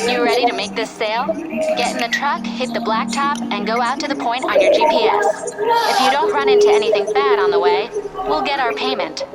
You ready to make this sail? Get in the truck, hit the blacktop, and go out to the point on your GPS. If you don't run into anything bad on the way, we'll get our payment.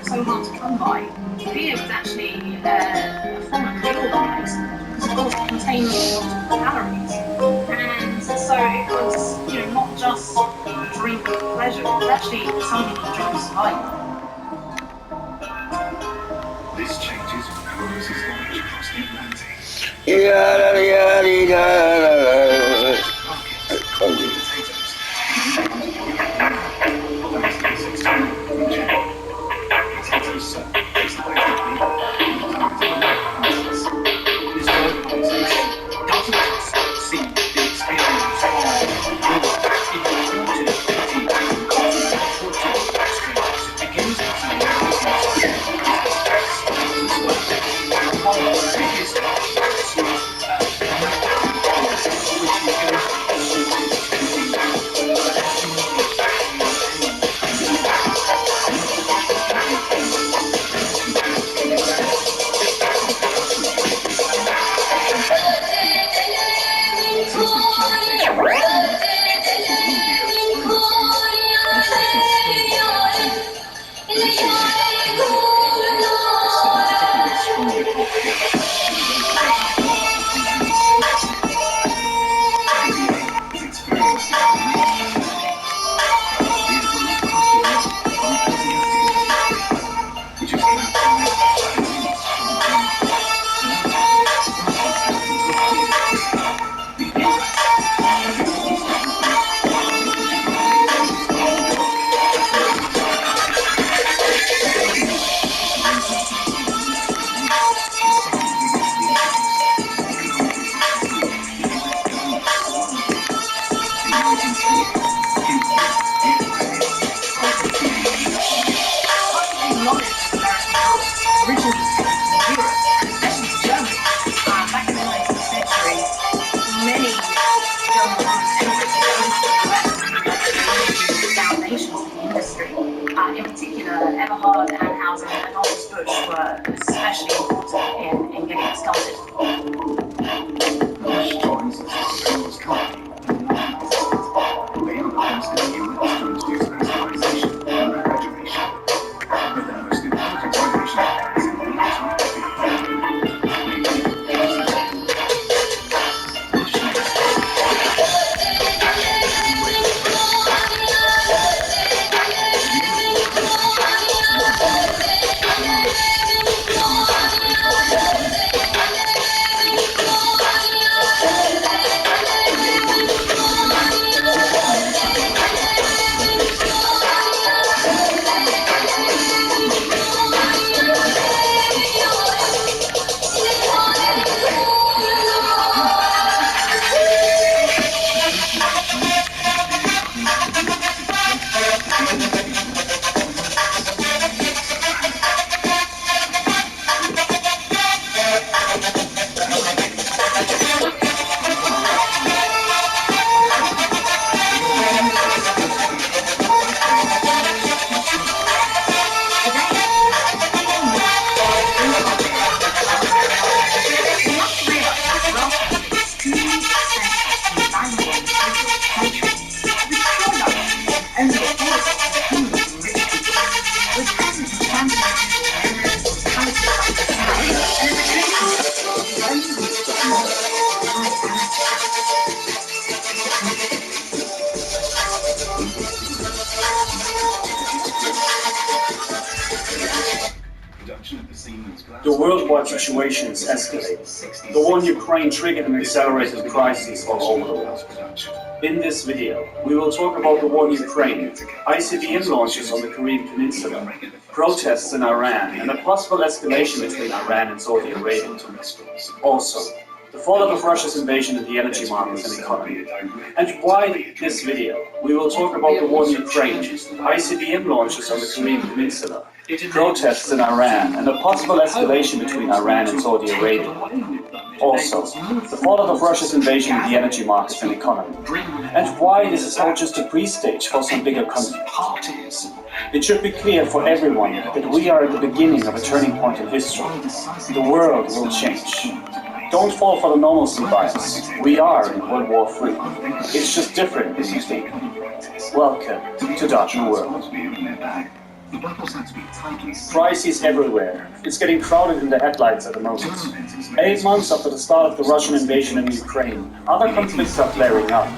So hard to come by. Beer was actually a form of fuel because of course it contained calories, and so it was not just a drink of pleasure. It was actually something to enjoy survival. This changes Columbus's voyage across the Atlantic. In particular, Eberhard, Anheuser, and Anheuser-Busch were especially important in getting it started. Busch joins the Coca-Cola's company in 1966. They introduced the units to introduce pasteurization and refrigeration. But their most important innovation is in the the worldwide situation is escalating. The war in Ukraine triggered an accelerated crisis all over the world. In this video, we will talk about the war in Ukraine, ICBM launches on the Korean Peninsula, protests in Iran, and a possible escalation between Iran and Saudi Arabia. Also, the fallout of Russia's invasion of the energy markets and economy. And why this video? We will talk about the war in Ukraine, ICBM launches on the Korean Peninsula, protests in Iran, and a possible escalation between Iran and Saudi Arabia. Also, the fallout of Russia's invasion of the energy markets and economy. And why this is all just a pre-stage for some bigger conflict. It should be clear for everyone that we are at the beginning of a turning point in history. The world will change. Don't fall for the normalcy bias. We are in World War III. It's just different than you think. Welcome to Dark New World. Crises everywhere. It's getting crowded in the headlines at the moment. 8 months after the start of the Russian invasion in Ukraine, other conflicts are flaring up.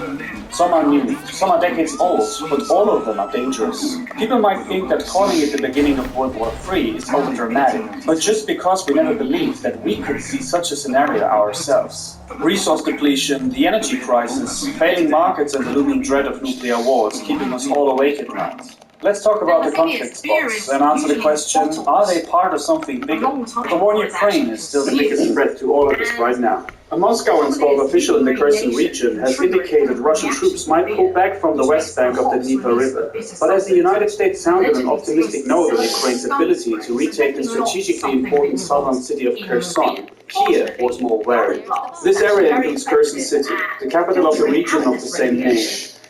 Some are new, some are decades old, but all of them are dangerous. People might think that calling it the beginning of World War III is overdramatic, but just because we never believed that we could see such a scenario ourselves. Resource depletion, the energy crisis, failing markets and the looming dread of nuclear wars keeping us all awake at night. Let's talk about the conflict spots and answer the question, are they part of something bigger? The war in Ukraine is still the biggest threat to all of us right now. A Moscow-installed official in the Kherson region has indicated Russian troops might pull back from the west bank of the Dnieper River. But as the United States sounded an optimistic note on Ukraine's ability to retake the strategically important southern city of Kherson, Kiev was more wary. This area includes Kherson City, the capital of the region of the same name,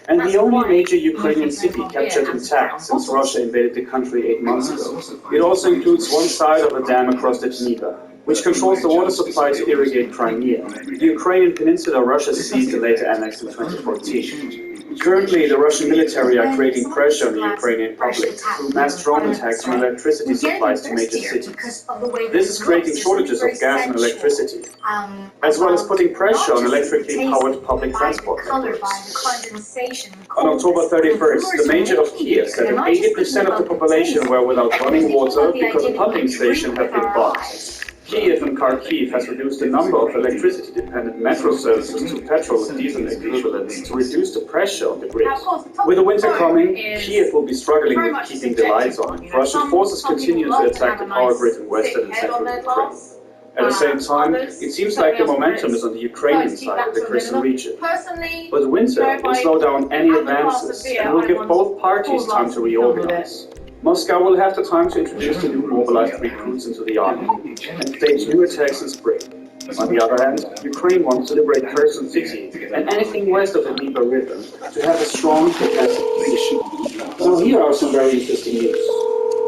and the only major Ukrainian city captured intact since Russia invaded the country 8 months ago. It also includes one side of a dam across the Dnieper, which controls the water supply to irrigate Crimea, the Ukrainian peninsula Russia seized and later annexed in 2014. Currently, the Russian military are creating pressure on the Ukrainian public through mass drone attacks on electricity supplies to major cities. This is creating shortages of gas and electricity, as well as putting pressure on electrically powered public transport networks. On October 31st, the mayor of Kiev said that 80% of the population were without running water because a pumping station had been blocked. Kiev and Kharkiv has reduced the number of electricity-dependent metro services to petrol and diesel equivalents to reduce the pressure on the grid. With the winter coming, Kiev will be struggling with keeping the lights on. Russian forces continue to attack the power grid in western and central Ukraine. At the same time, it seems like the momentum is on the Ukrainian side of the Kherson region. But winter will slow down any advances and will give both parties time to reorganize. Moscow will have the time to introduce the new mobilized recruits into the army and stage new attacks in spring. On the other hand, Ukraine wants to liberate Kherson City and anything west of the Dnieper River to have a strong defensive position. Now here are some very interesting news.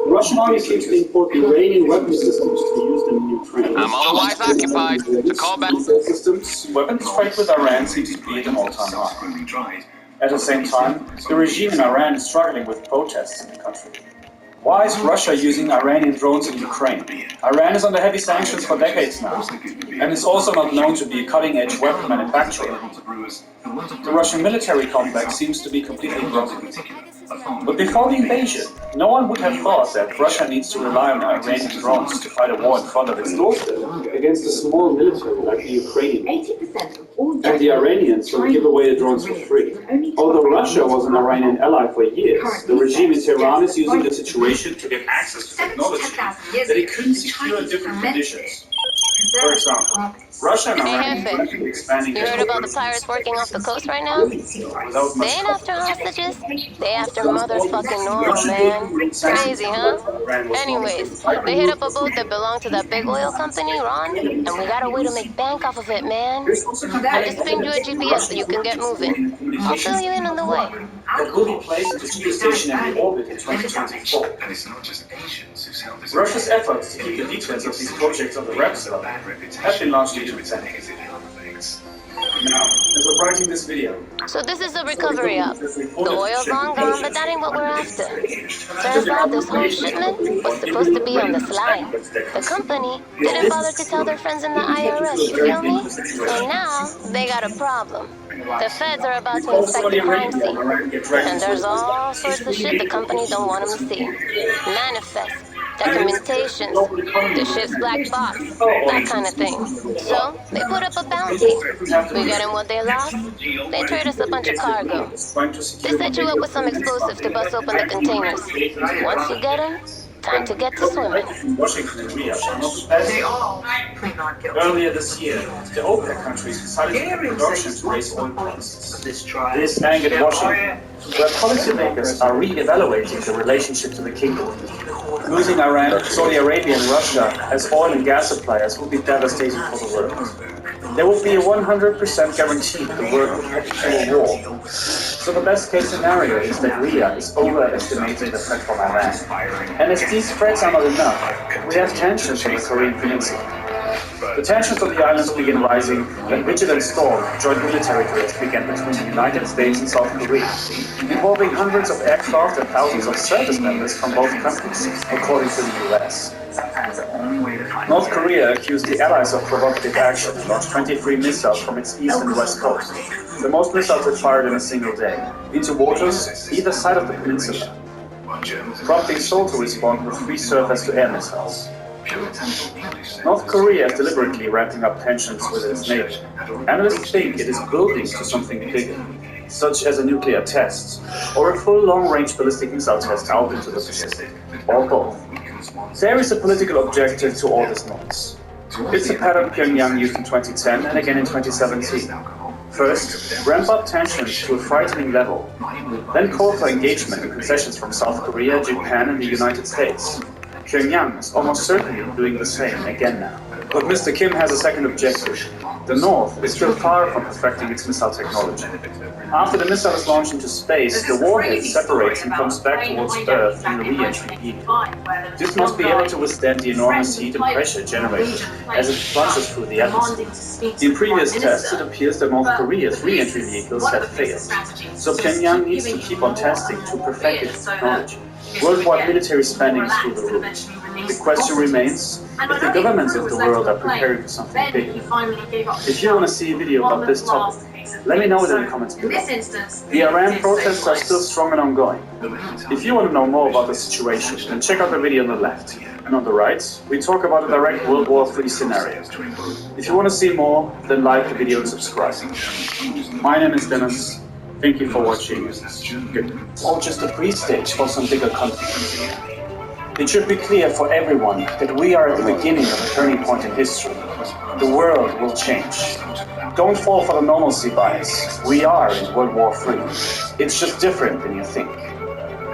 The Russian army seems to import Iranian weapon systems to use them in Ukraine. I'm otherwise occupied. So call back. Systems, weapons trade with Iran seems to be at an all-time high. At the same time, the regime in Iran is struggling with protests in the country. Why is Russia using Iranian drones in Ukraine? Iran is under heavy sanctions for decades now, and is also not known to be a cutting-edge weapon manufacturer. The Russian military complex seems to be completely broken. But before the invasion, no one would have thought that Russia needs to rely on Iranian drones to fight a war in front of its doorstep against a small military like the Ukrainian. And the Iranians will give away the drones for free. Although Russia was an Iranian ally for years, the regime in Tehran is using the situation to get access to technology that it couldn't secure in different conditions. For example, Russia and Iran are rapidly expanding. You heard about the pirates working off the coast right now? They ain't after hostages. They after motherfucking normal, man. Crazy, huh? Anyways, they hit up a boat that belonged to that big oil company, Ron, and we got a way to make bank off of it, man. I just pinged you a GPS so you can get moving. I'll fill you in on the way. That will be placed into geostationary orbit in 2024. Russia's efforts to keep the details of these projects on the wraps have been largely pathetic. Now, as of writing this video, So this is the recovery up. The oil's long gone, but that ain't what we're after. Turns out this whole shipment was supposed to be on the slide. The company didn't bother to tell their friends in the IRS, you feel me? So now, they got a problem. The feds are about to inspect the crime scene. And there's all sorts of shit the company don't want them to see. Manifest, documentations, the ship's black box, that kind of thing. So, they put up a bounty. We get them what they lost. They trade us a bunch of cargo. They set you up with some explosives to bust open the containers. Once you get them, time to get to swimming. Washington and Riyadh are not as earlier this year, the OPEC countries decided to put production to raise oil prices. This angered Washington, where policymakers are re-evaluating the relationship to the kingdom. Losing Iran, Saudi Arabia and Russia as oil and gas suppliers would be devastating for the world. There would be a 100% guarantee that the world would head into a war. So the best case scenario is that Riyadh is overestimating the threat from Iran. And as these threats are not enough, we have tensions on the Korean Peninsula. The tensions on the islands begin rising when Vigilant Storm, joint military drills began between the United States and South Korea, involving hundreds of aircraft and thousands of service members from both countries, according to the US. North Korea accused the Allies of provocative action and launched 23 missiles from its east and west coast. The most missiles were fired in a single day, into waters either side of the peninsula, prompting Seoul to respond with 3 surface-to-air missiles. North Korea is deliberately ramping up tensions with its neighbor. Analysts think it is building to something bigger, such as a nuclear test, or a full long-range ballistic missile test out into the Pacific, or both. There is a political objective to all this noise. It's a pattern Pyongyang used in 2010 and again in 2017. First, ramp up tensions to a frightening level, then call for engagement and concessions from South Korea, Japan and the United States. Pyongyang is almost certainly doing the same again now. But Mr. Kim has a second objective. The North is still far from perfecting its missile technology. After the missile is launched into space, the warhead separates and comes back towards Earth in a re-entry vehicle. This must be able to withstand the enormous heat and pressure generated as it plunges through the atmosphere. In previous tests, it appears that North Korea's re-entry vehicles have failed. So Pyongyang needs to keep on testing to perfect its technology. Worldwide military spending is through the roof. The question remains if the governments of the world are preparing for something bigger. If you want to see a video about this topic, let me know it in the comments below. The Iran protests are still strong and ongoing. If you want to know more about the situation, then check out the video on the left. And on the right, we talk about a direct World War III scenario. If you want to see more, then like the video and subscribe. My name is Dennis. Thank you for watching. Good. Or just a pre-stage for some bigger conflict. It should be clear for everyone that we are at the beginning of a turning point in history. The world will change. Don't fall for the normalcy bias. We are in World War III. It's just different than you think.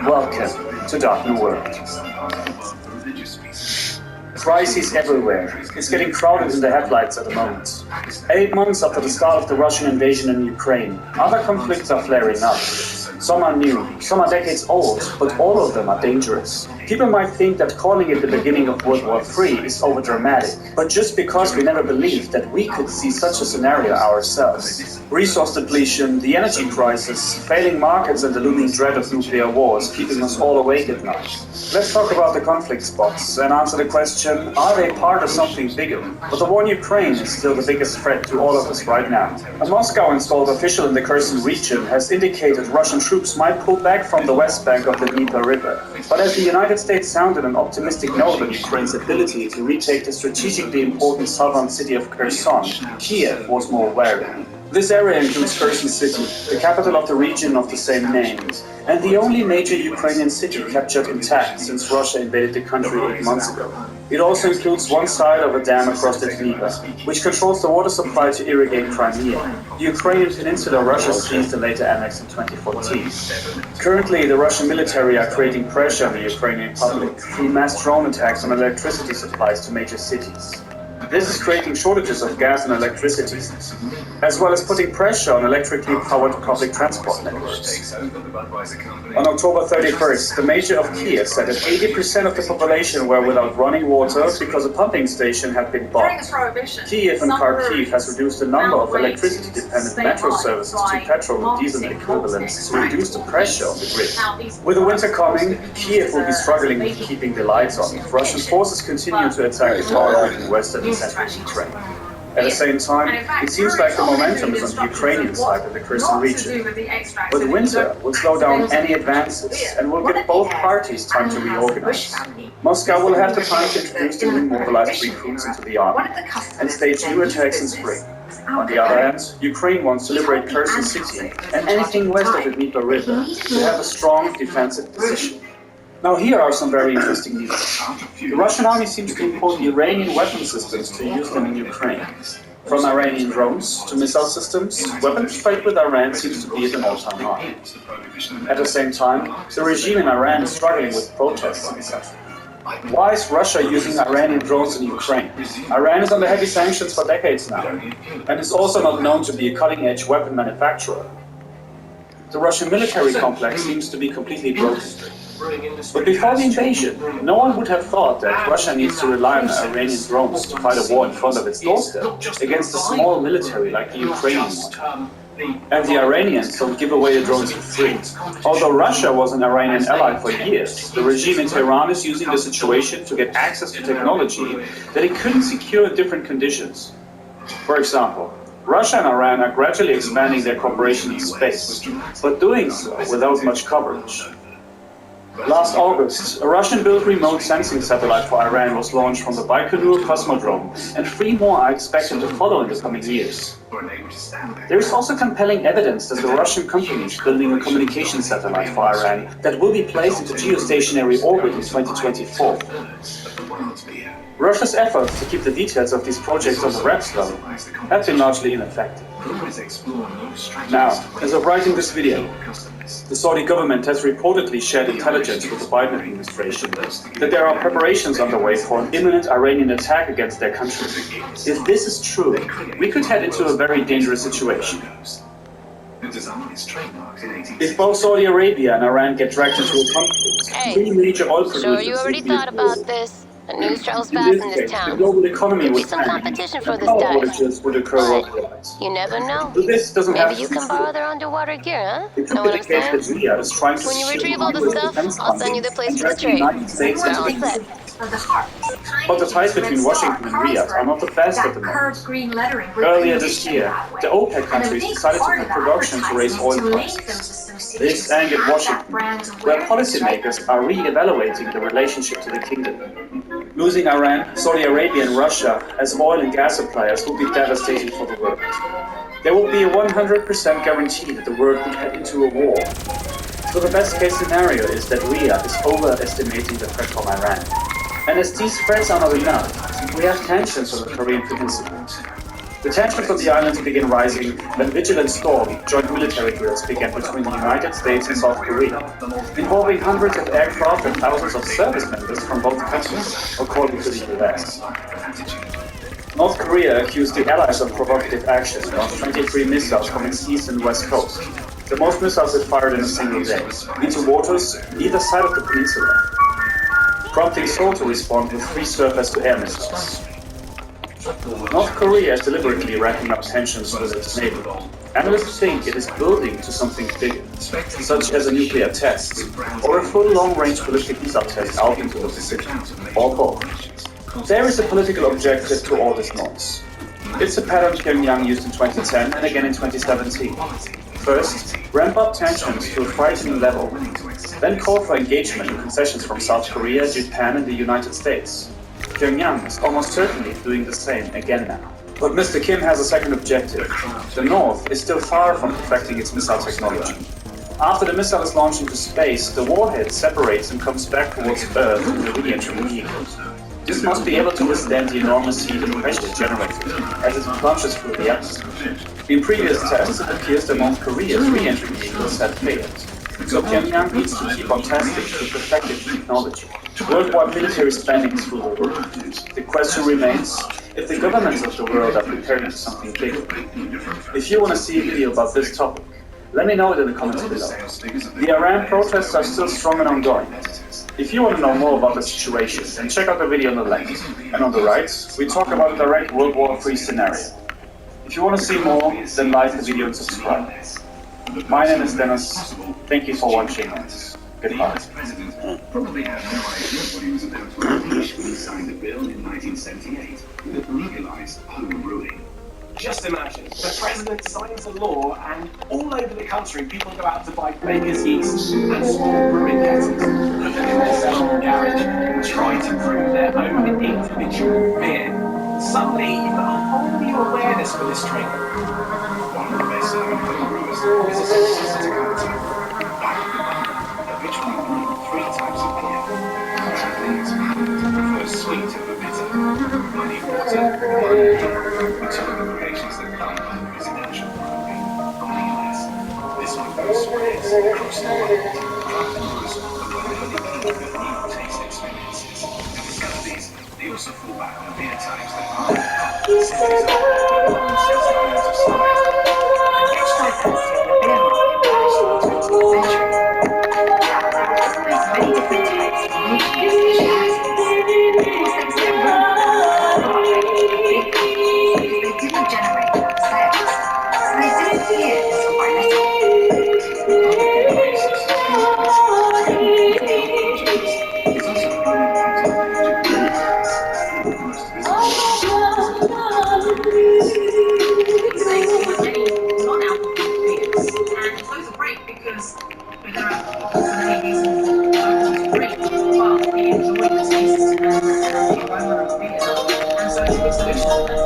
Welcome to Dark New World. Crises everywhere. It's getting crowded in the headlights at the moment. 8 months after the start of the Russian invasion in Ukraine, other conflicts are flaring up. Some are new, some are decades old, but all of them are dangerous. People might think that calling it the beginning of World War III is overdramatic, but just because we never believed that we could see such a scenario ourselves. Resource depletion, the energy crisis, failing markets and the looming dread of nuclear wars keeping us all awake at night. Let's talk about the conflict spots and answer the question, are they part of something bigger? But the war in Ukraine is still the biggest threat to all of us right now. A Moscow-installed official in the Kherson region has indicated Russian troops might pull back from the west bank of the Dnieper River. But as the United States sounded an optimistic note on Ukraine's ability to retake the strategically important southern city of Kherson, Kiev was more wary. This area includes Kherson City, the capital of the region of the same name, and the only major Ukrainian city captured intact since Russia invaded the country 8 months ago. It also includes one side of a dam across the Dnieper, which controls the water supply to irrigate Crimea, the Ukrainian peninsula Russia seized and later annexed in 2014. Currently, the Russian military are creating pressure on the Ukrainian public through mass drone attacks on electricity supplies to major cities. This is creating shortages of gas and electricity, as well as putting pressure on electrically powered public transport networks. On October 31st, the mayor of Kiev said that 80% of the population were without running water because a pumping station had been blocked. Kiev and Kharkiv has reduced the number of electricity-dependent metro services to petrol and diesel equivalents to reduce the pressure on the grid. With the winter coming, Kiev will be struggling with keeping the lights on if Russian forces continue to attack the northern and western and central Ukraine. At the same time, it seems like the momentum is on the Ukrainian side of the Kherson region. But winter will slow down any advances and will give both parties time to reorganize. Moscow will have the time to introduce the new mobilized recruits into the army and stage new attacks in spring. On the other hand, Ukraine wants to liberate Kherson City and anything west of the Dnieper River to have a strong defensive position. Now here are some very interesting news. The Russian army seems to import Iranian weapon systems to use them in Ukraine. From Iranian drones to missile systems, weapons trade with Iran seems to be at an all-time high. At the same time, the regime in Iran is struggling with protests in the country. Why is Russia using Iranian drones in Ukraine? Iran is under heavy sanctions for decades now, and is also not known to be a cutting-edge weapon manufacturer. The Russian military complex seems to be completely broken. But before the invasion, no one would have thought that Russia needs to rely on Iranian drones to fight a war in front of its doorstep against a small military like the Ukrainian one. And the Iranians don't give away the drones for free. Although Russia was an Iranian ally for years, the regime in Tehran is using the situation to get access to technology that it couldn't secure in different conditions. For example, Russia and Iran are gradually expanding their cooperation in space, but doing so without much coverage. Last August, a Russian-built remote sensing satellite for Iran was launched from the Baikonur Cosmodrome, and 3 more are expected to follow in the coming years. There is also compelling evidence that the Russian company is building a communication satellite for Iran that will be placed into geostationary orbit in 2024. Russia's efforts to keep the details of these projects on the wraps though have been largely ineffective. Now, as of writing this video, the Saudi government has reportedly shared intelligence with the Biden administration that there are preparations underway for an imminent Iranian attack against their country. If this is true, we could head into a very dangerous situation. If both Saudi Arabia and Iran get dragged into a conflict, 3 major oil producers... Sure, you already thought about this. The news travels fast in this town. The global economy Could be would some panic, competition for and this power dive. outages would occur worldwide. You never know. But this doesn't have Maybe to you be can true. borrow their underwater gear, huh? It could Know be what the I'm case that saying? Riyadh is trying to When you secure retrieve all the US stuff, defense I'll send you the funding place and for the drag the trade. United States We're into all the set. But the ties between Washington and Riyadh are not the best at the moment. Earlier this year, the OPEC countries decided to cut production to raise oil prices. This angered Washington, where policymakers are re-evaluating the relationship to the kingdom. Losing Iran, Saudi Arabia and Russia as oil and gas suppliers would be devastating for the world. There would be a 100% guarantee that the world would head into a war. So the best case scenario is that Riyadh is overestimating the threat from Iran. And as these threats are not enough, we have tensions on the Korean Peninsula. The tensions on the islands begin rising when Vigilant Storm joint military drills began between the United States and South Korea, involving hundreds of aircraft and thousands of service members from both countries, according to the US. North Korea accused the Allies of provocative action and launched 23 missiles from its east and west coast. The most missiles it fired in a single day, into waters either side of the peninsula, prompting Seoul to respond with 3 surface-to-air missiles. North Korea is deliberately ramping up tensions with its neighbor. Analysts think it is building to something bigger, such as a nuclear test, or a full long-range ballistic missile test out into the Pacific, or both. There is a political objective to all this noise. It's a pattern Pyongyang used in 2010 and again in 2017. First, ramp up tensions to a frightening level, then call for engagement and concessions from South Korea, Japan and the United States. Pyongyang is almost certainly doing the same again now. But Mr. Kim has a second objective. The North is still far from perfecting its missile technology. After the missile is launched into space, the warhead separates and comes back towards Earth in the re-entry vehicle. This must be able to withstand the enormous heat and pressure generated as it plunges through the atmosphere. In previous tests, it appears that North Korea's re-entry vehicles had failed. So Pyongyang needs to keep on testing to perfect its technology. Worldwide military spending is through the roof. The question remains if the governments of the world are preparing for something bigger. If you want to see a video about this topic, let me know it in the comments below. The Iran protests are still strong and ongoing. If you want to know more about the situation, then check out the video on the left. And on the right, we talk about a direct World War III scenario. If you want to see more, then like the video and subscribe. My name is Dennis. Thank you for watching and goodbye. The president probably had no idea what he was about to unleash when he signed a bill in 1978 that legalized home brewing. Just imagine, the president signs a law and all over the country people go out to buy baker's yeast and small brewing kettles, put them in their central garage and try to brew their own individual beer. Suddenly, you've got a whole new awareness for this drink. One of the best-selling home brewers is a Sister County. Habitually brewing 3 types of beer. Currently, its palate prefers sweet over bitter, honey water, and two of the creations that come from residential brewing. Only less. This one goes spreads across the world. Craft brewers are only keen for new taste experiences. To discover these, they also fall back on beer types that are centuries old, and centuries of style. Extra fancy of the beer market flourished in the 20th century. There were always many different types of niche specialities. Of course, there was no room for them to big companies because they didn't generate enough sales. So they disappeared little by little. It's also been impacted by geopolitics. Most So there are many non-alcoholic beers, and those are great because there are so many reasons that we don't want to drink, but we enjoy the taste and the aroma of beer, and so it's a good solution for that.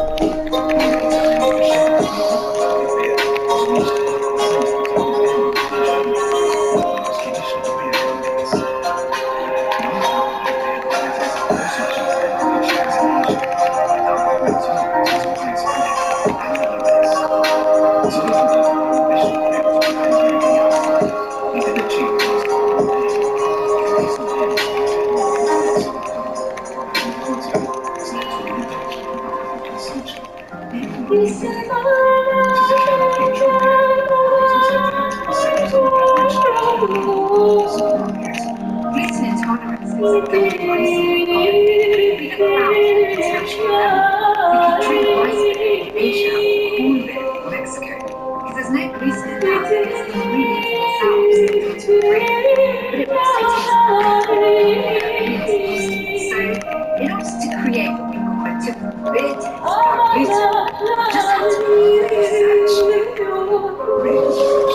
Gluten intolerance is a global isolated problem. We look around at the international level. We can drink rice beer in Asia or corn beer in Mexico because there's no gluten in that because the ingredients themselves are gluten-free. But it also tastes So, in order to create what we call a typical beer taste without gluten, you just have to do research.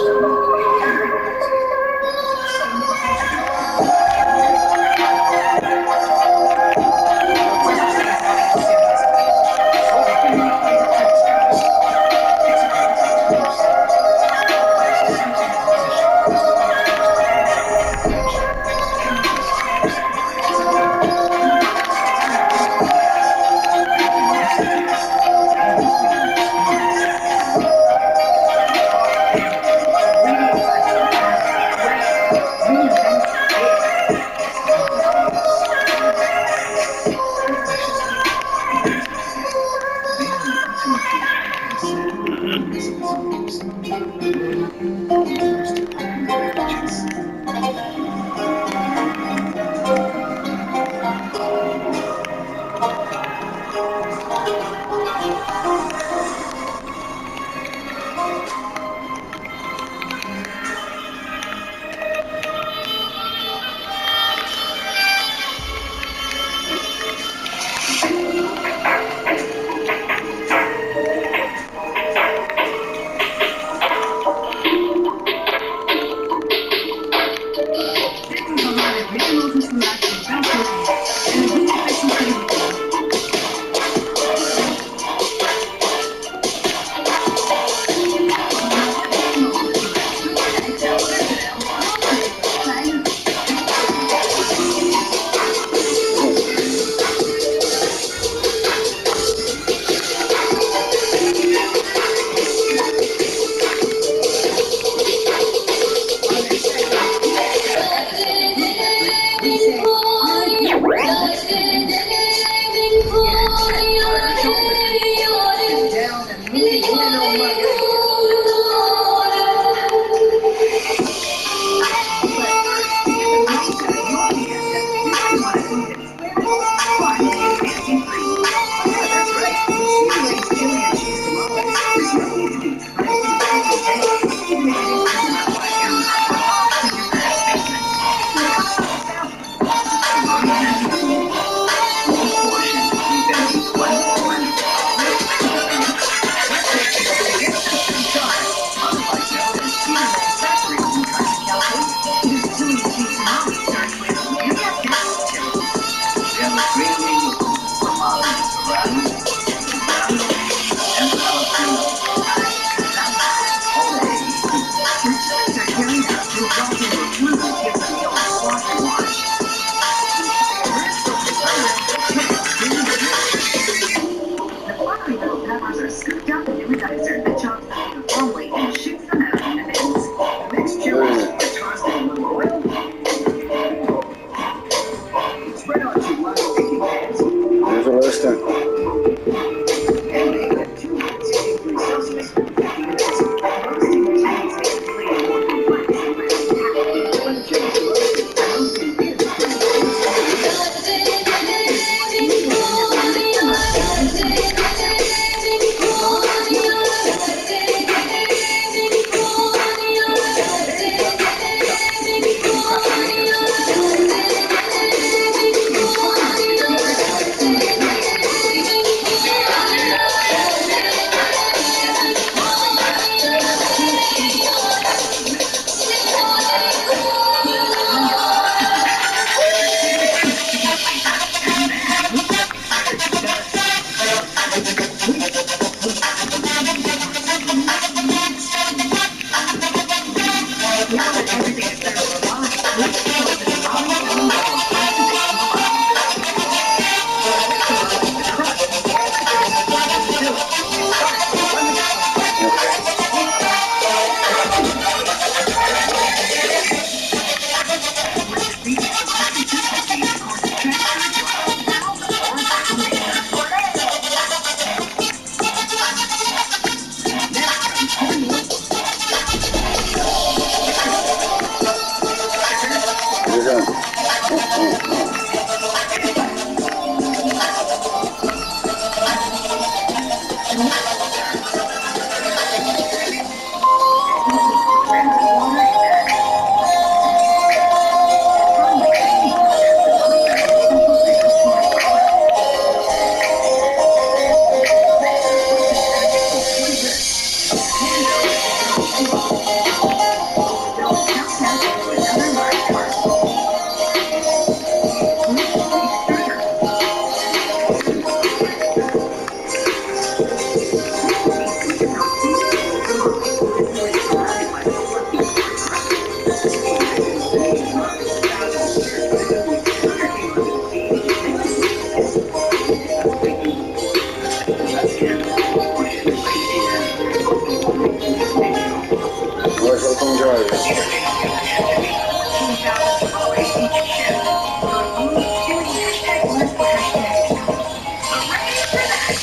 Theater may, on the other hand, can be 14,000 calories each shift. So only doing hashtag less for hashtag discount. Hooray for that!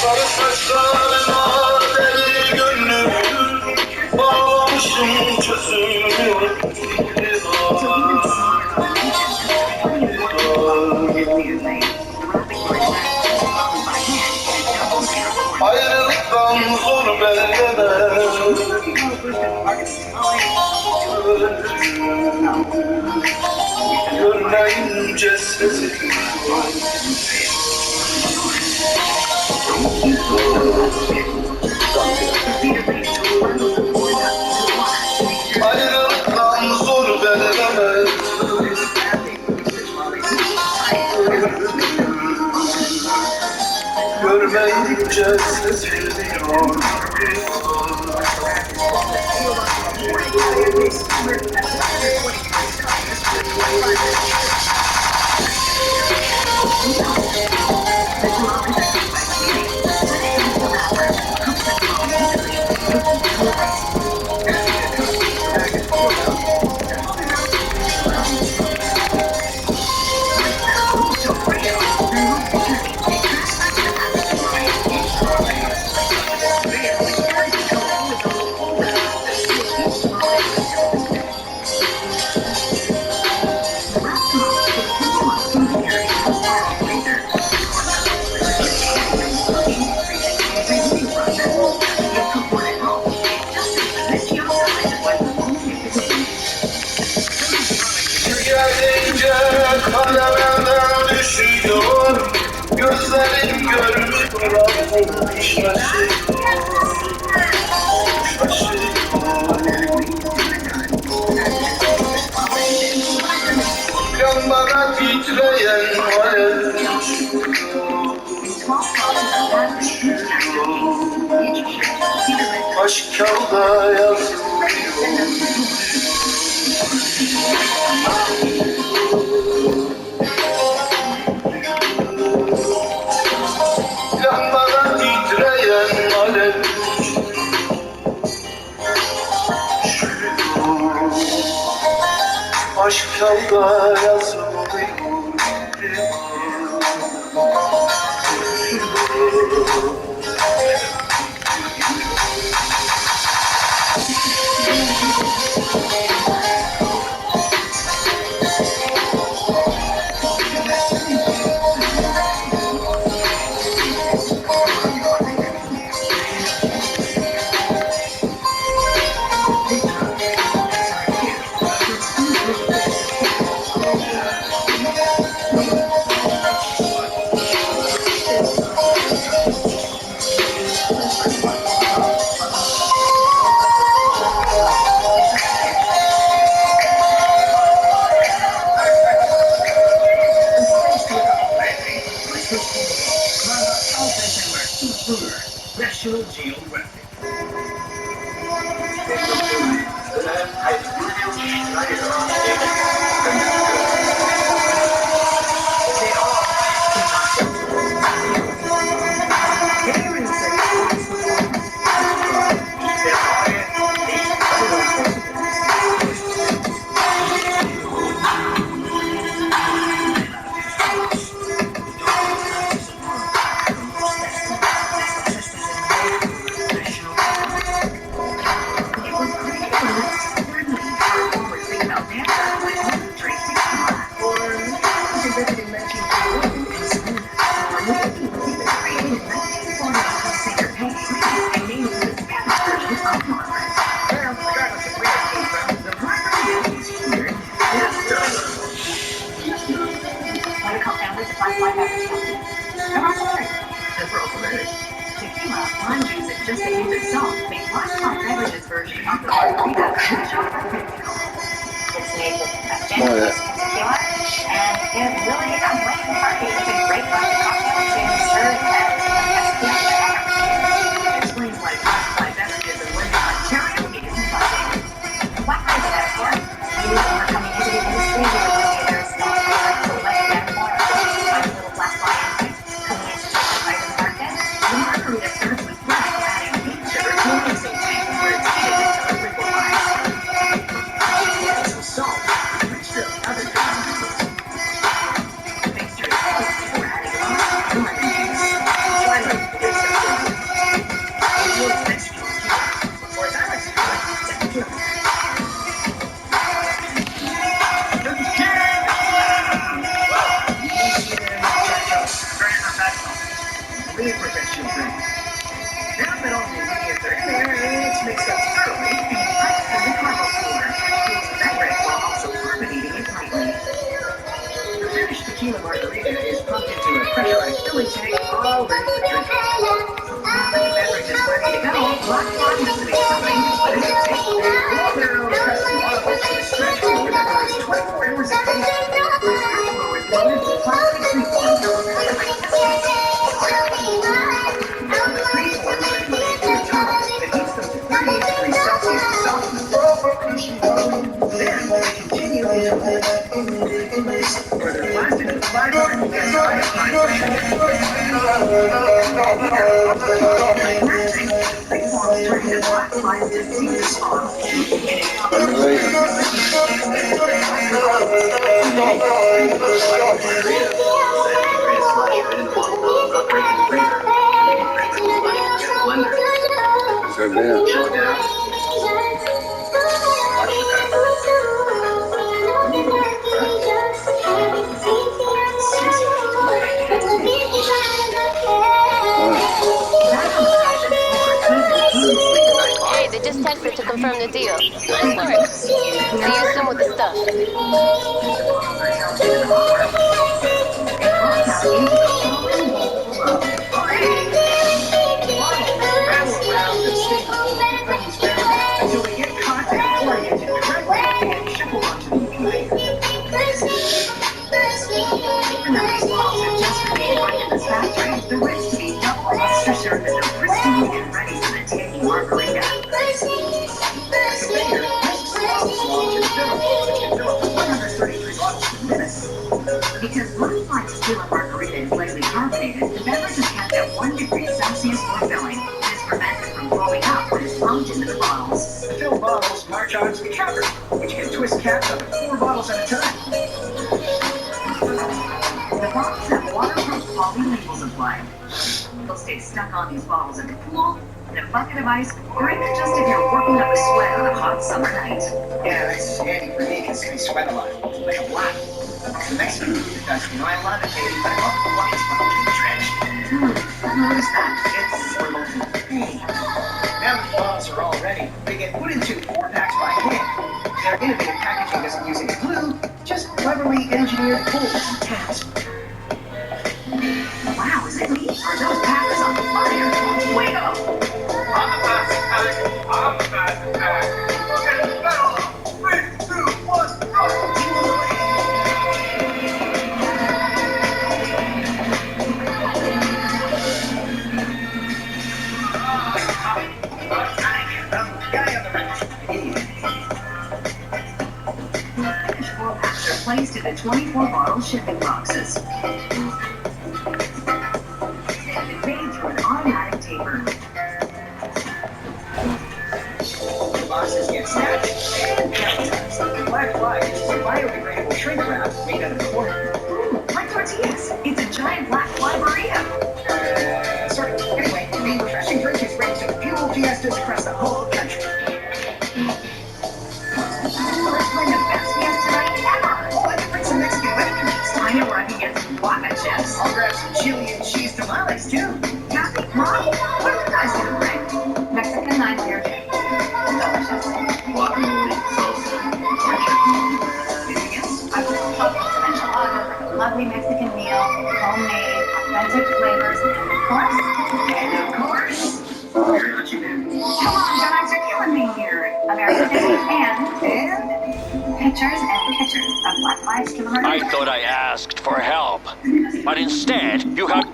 Sarı saçlarına deli gönlüm bağlamışım çözülmüyor. Ayrılıktan zor belleme. Görmeyince seziliyor. Ayrılıktan zor belleme. Görmeyince seziliyor. Gelince kalemden düşüyor. Gözlerim görmüyor artık şaşırıyor. Yanlara titreyen alev aşk kağıda yazılıyor. Yanlara titreyen alev aşk kağıda yazılıyor. National Geographic. Lime juice is just a hint of salt. Make Washcloth Beverages version of the margarita. It's made with genuine tequila, and it really, I'm waiting for it. It's a great cocktail to serve as explains why Washcloth Beverages are winning Ontario isn't budging. What is that for? You are coming into the industry, you will be very small player, so let's get more of those little black lions coming in to take the private market. The margarita serves with black, adding cane sugar to a mixing tank where it's heated until it liquefies. mixed up thoroughly and placed in the cargo cooler. Cools the beverage while also carbonating it lightly. The finished tequila margarita is pumped into a pressurized filling tank, all ready for drinking. Now that the beverage is ready to go, Black Flag estimates something, but it can take their own custom bottles to the stretch cooler that runs 24 hours a day. The stretch cooler is loaded with plastic freeform filled with filling. Now the freeforms are included to a tunnel that heats them to 38 degrees Celsius to soften them. Then they continue into further blasted in the fiber and gets high pressure. Freeforms turn into Black Flag's distinctive bottle. Hey, they just texted to confirm the deal. Nice work. See you soon with the stuff. Until we get contact oriented correctly and shuffle onto the conveyor. Even though these bottles have just been made right in this factory, the rich to be double extra served as they're pristine and ready for the tangy margarita. The conveyor pushes the bottles along to the filler, which can fill up to 133 bottles in minutes. Because Black Flag's tequila margarita is lightly carbonated, the beverage is kept at 1 degree Celsius for filling. This prevents it from blowing up when it's pumped into the bottles. The filled bottles march on to the counter, which can twist caps up to 4 bottles at a time. The bottles have waterproof poly labels applied. They'll stay stuck on these bottles at the pool, in a bucket of ice, or even just if you're working up a sweat on a hot summer night. Yeah, that's handy for me because I sweat a lot, like a lot. The Mexican food does, you know, I love it, baby, but I love the buckets from the trash. I've noticed that. It's for local. Hey, now that the bottles are all ready, they get put into 4-packs by hand. Their innovative packaging doesn't use any glue, just cleverly engineered holes and tabs. Wow, is it me? Are those packers on fire? Wait up! On the plastic pack, on the plastic pack. Look at the metal. 3, 2, 1, go! Finished 4-packs are placed in the 24-bottle shipping boxes. And conveyed through an automatic taper. The boxes get snapped and palletized. The Black Flag uses a biodegradable shrink wrap made out of corn. Like tortillas. It's a giant Black Flag burrito. Sorry. Anyway, the refreshing drink is ready to fuel fiestas across the whole country. Let's play the best fiesta night ever. Let's bring some Mexican wedding cakes. I know where I can get some guacaches. I'll grab some chili and cheese tamales too. Kathy, Mom, what are you guys gonna bring? Mexican 9-layer cake. Delicious. Guacamole, salsa, or chutney. Anything else? I put some tacos and enchiladas, like a lovely Mexican meal, homemade, authentic flavors, and of course, very much you do. Come on, guys, you're killing me here. American Disney and pictures and pictures of Black Flag's tequila margarita. I thought I asked for help, but instead you have...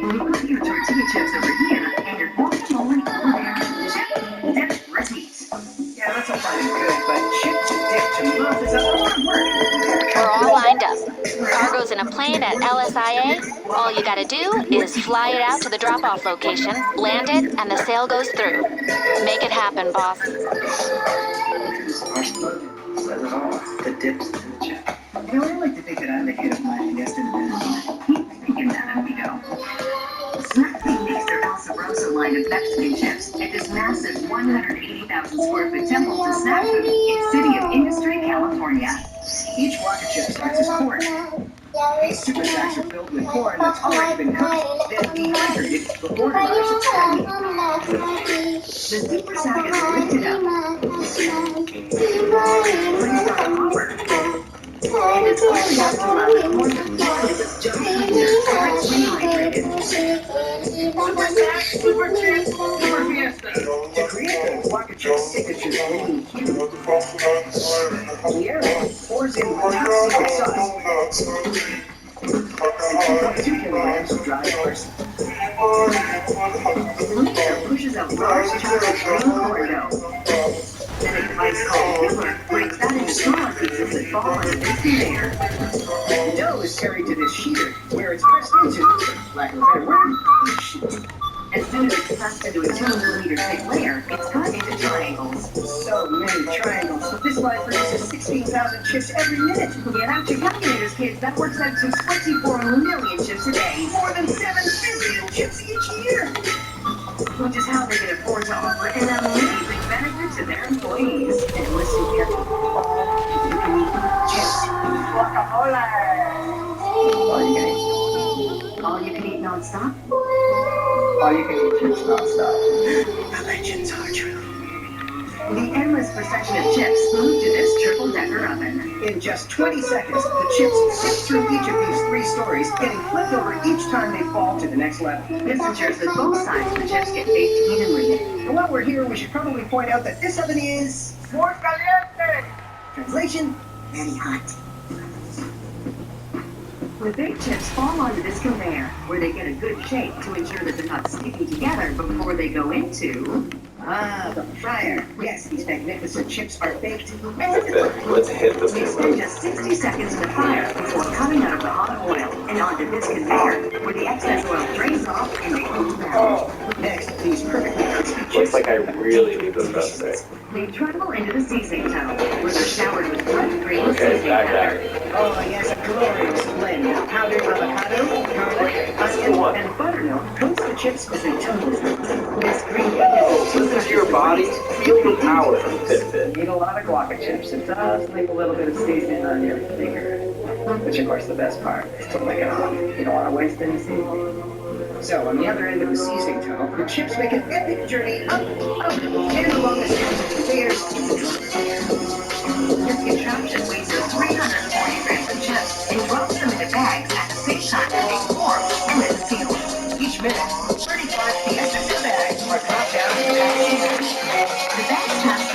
Put your tortilla chips over here and your guacamole over there. Chip, dip, repeat. Yeah, that's all fine and good, but chip to dip to move is a lot of work. We're all lined up. Cargo's in a plane at LSIA. All you gotta do is fly it out to the drop-off location, land it, and the sale goes through. Make it happen, boss. The dips to the chip. You know, I like to think that I'm the kid of my yesterday. Keep thinking that as we go. Snack King makes their El Sabroso line of Mexican chips at this massive 180,000 square foot temple to snack food in City of Industry, California. Each rocket ship starts as corn. These super sacks are filled with corn that's already been cooked, then dehydrated before it arrives at the The super sack is lifted up, placed on a hopper, and it's only up to allow the corn to fly with just before it's rehydrated. Super Sack, Super Chips, Super Fiesta. To create the rocket ship's signature green hue, the air pours in the top secret sauce and 2.2 kilograms of dry parsley. Air pushes out large chunks of green corn dough. Then a device called filler breaks that into smaller pieces that fall onto this conveyor. The dough is carried to this sheeter, where it's pressed into, lack of a better word, a sheet. As soon as it's pressed into a 2-millimeter thick layer, it's cut into triangles. So many triangles. This line produces 16,000 chips every minute. Get out your calculators, kids. That works out to 24 million chips a day. More than 7 billion chips each year. Which is how they can afford to offer an amazing benefit to their employees. And listen carefully. You can eat chips. Guacamole. All you can eat non-stop? All you can eat chips non-stop. The legends are true. The endless procession of chips move to this triple-decker oven. In just 20 seconds, the chips sift through each of these 3 stories, getting flipped over each time they fall to the next level. This ensures that both sides of the chips get baked evenly. And while we're here, we should probably point out that this oven is... muy caliente! Translation, very hot. The baked chips fall onto this conveyor, where they get a good shape to ensure that they're not sticking together before they go into... the fryer. Yes, these magnificent chips are baked. Let's hit the They spend just 60 seconds in the fryer before coming out of the hot oil and onto this conveyor, where the excess oil drains off and they cool down. Next, these perfectly crispy chips... Looks like I really need this stuff today. They travel into the seasoning tunnel, where they're showered with blood green Okay, seasoning back powder. Oh, yes, a glorious blend of powdered avocado, garlic, onion, and buttermilk coats the chips as they toast. This green Listen to your body. Feel the power from Fitbit. Eat a lot of guaca chips. It does leave a little bit of seasoning on your finger. Which, of course, the best part is to lick it off. You don't want to waste any seasoning. So, on the other end of the seasoning tunnel, the chips make an epic journey up, and along a series of conveyors. This contraption weighs 340 grams of chips and drops them into bags at the same time as they form and then seal. Each minute, 35 Fiesta